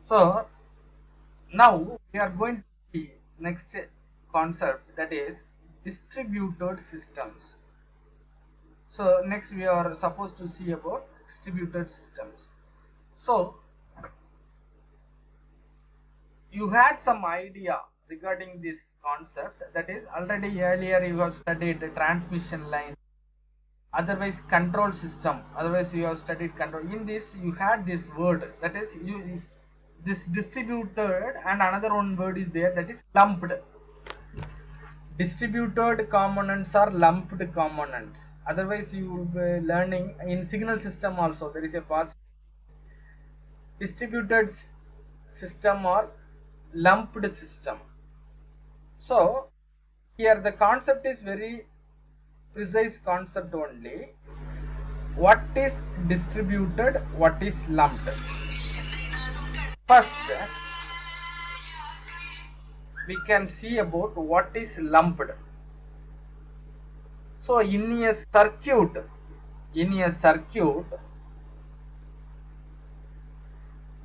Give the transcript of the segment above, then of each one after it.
So now we are going to see next concept, that is distributed systems. So next we are supposed to see about distributed systems. So you had some idea regarding this concept, that is already earlier you have studied the transmission line, otherwise control system, otherwise you have studied control. In this you had this word, that is you this distributed, and another one word is there, that is lumped. Distributed components are lumped components. Otherwise you will be learning in signal system also there is a past distributed system or lumped system. So here the concept is very precise concept only. What is distributed, what is lumped? First we can see about what is lumped. So in a circuit,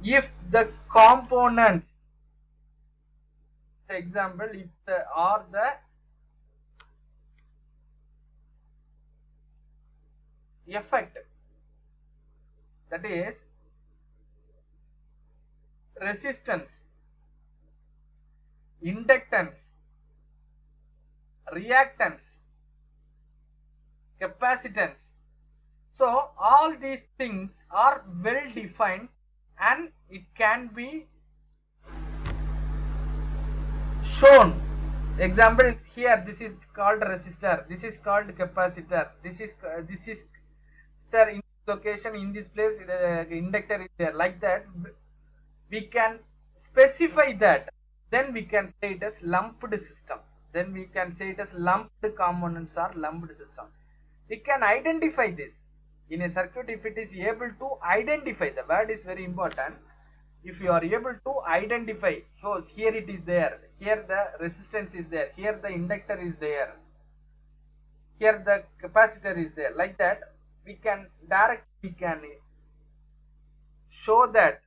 if the components, say example, if the are the effect, that is resistance, inductance, reactance, capacitance. So all these things are well defined and it can be shown. Example, here this is called resistor, this is called capacitor, this is sir, in this location, in this place the inductor is there, like that we can specify that. Then we can say it as lumped system, then we can say it as lumped components or lumped system. We can identify this in a circuit if it is able to identify. The word is very important. If you are able to identify, so here it is there, here the resistance is there, here the inductor is there, here the capacitor is there, like that we can show that,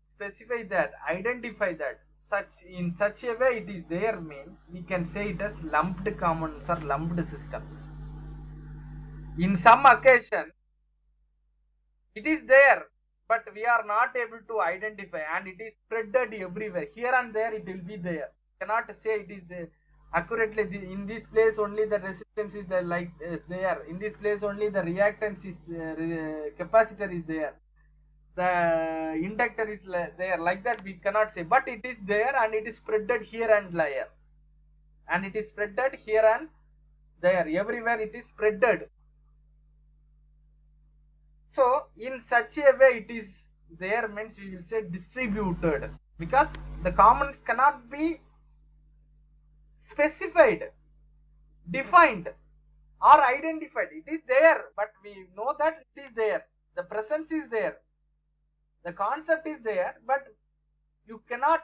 specify that, identify that, such in such a way it is there, means we can say it as lumped components or lumped systems. In some occasion it is there but we are not able to identify and it is spreaded everywhere, here and there it will be there. Cannot say it is accurately in this place only the resistance is there, like there, in this place only the reactance is capacitor is there, the inductor is there, like that we cannot say, but it is there and it is spreaded here and there, and it is spreaded here and there, everywhere it is spreaded. So in such a way it is there, means we will say distributed, because the components cannot be specified, defined or identified. It is there but we know that it is there, the presence is there, the concept is there, but you cannot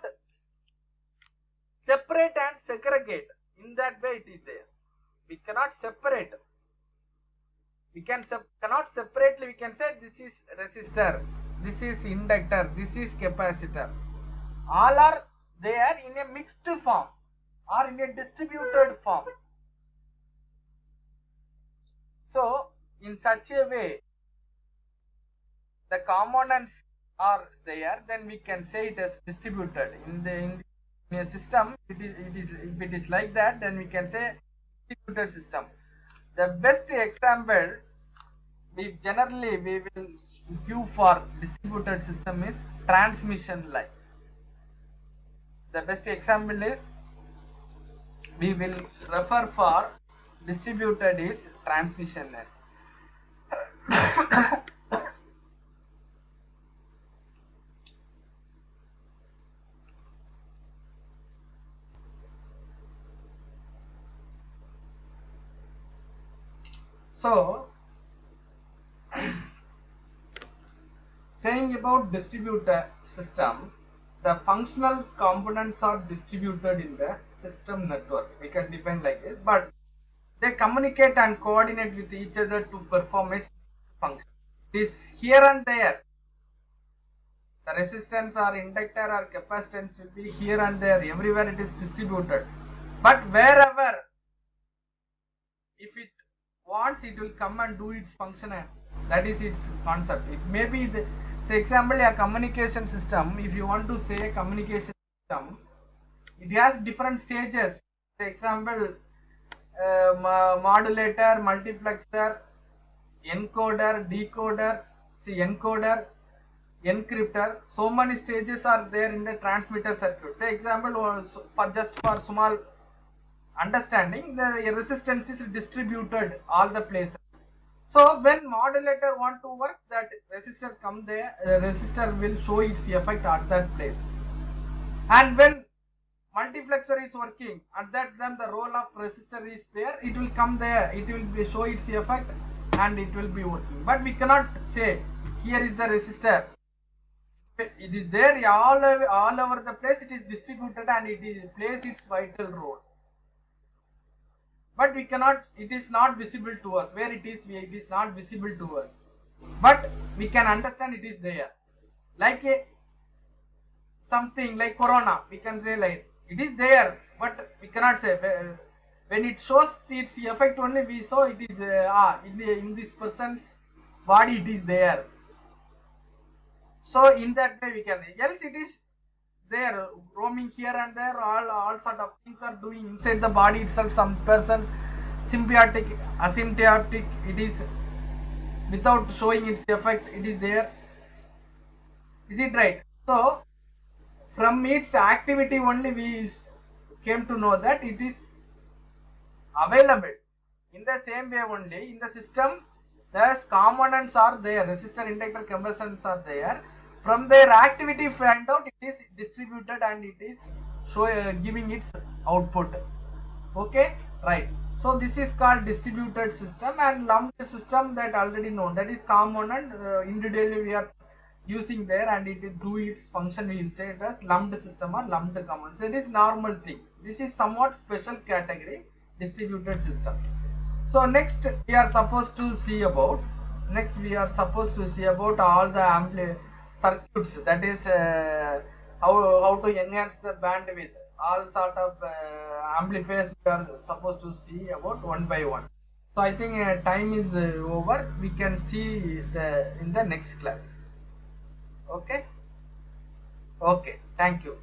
separate and segregate. In that way it is there, we cannot separate, we cannot separately, we can say this is resistor, this is inductor, this is capacitor, all are there in a mixed form or in a distributed form. So in such a way the components are there, then we can say it as distributed. In a system if it is like that, then we can say distributed system. The best example we will give for distributed system is transmission line. The best example is we will refer for distributed is transmission line. So saying about distributed system, the functional components are distributed in the system network. We can define like this, but they communicate and coordinate with each other to perform its function. It is here and there. The resistance or inductor or capacitance will be here and there, everywhere it is distributed. But wherever, if it wants, it will come and do its function, and that is its concept. It may be the, say example, a communication system. If you want to say a communication system, it has different stages. Say example, modulator, multiplexer, encoder, decoder, see encoder, encryptor. So many stages are there in the transmitter circuit. Say example, for just for small understanding, the resistance is distributed all the places. So when modulator want to work, that resistor come there, resistor will show its effect at that place. And when multiplexer is working, at that time the role of resistor is there, it will come there, it will be show its effect and it will be working. But we cannot say here is the resistor. It is there all over the place, it is distributed and it is plays its vital role. But we cannot, it is not visible to us. Where it is not visible to us. But we can understand it is there. Like a something like corona, we can say like it is there, but we cannot say. When it shows its effect only, we saw it is in this person's body it is there. So in that way we can. Else it is there roaming here and there. All sort of things are doing inside the body itself. Some persons symbiotic, asymptotic. It is without showing its effect. It is there. Is it right? So from its activity only we came to know that it is available. In the same way only in the system, the components are there, resistor, inductor, capacitance are there. From their activity find out it is distributed and it is giving its output. Okay, right. So this is called distributed system, and lumped system that already known, that is component individually we are using there and it will do its function. We will say it as lumped system or lumped components. It is normal thing. This is somewhat special category, distributed system. So next we are supposed to see about all the circuits, that is how to enhance the bandwidth, all sort of amplifiers we are supposed to see about one by one. So I think time is over. We can see in the next class. Okay. Thank you.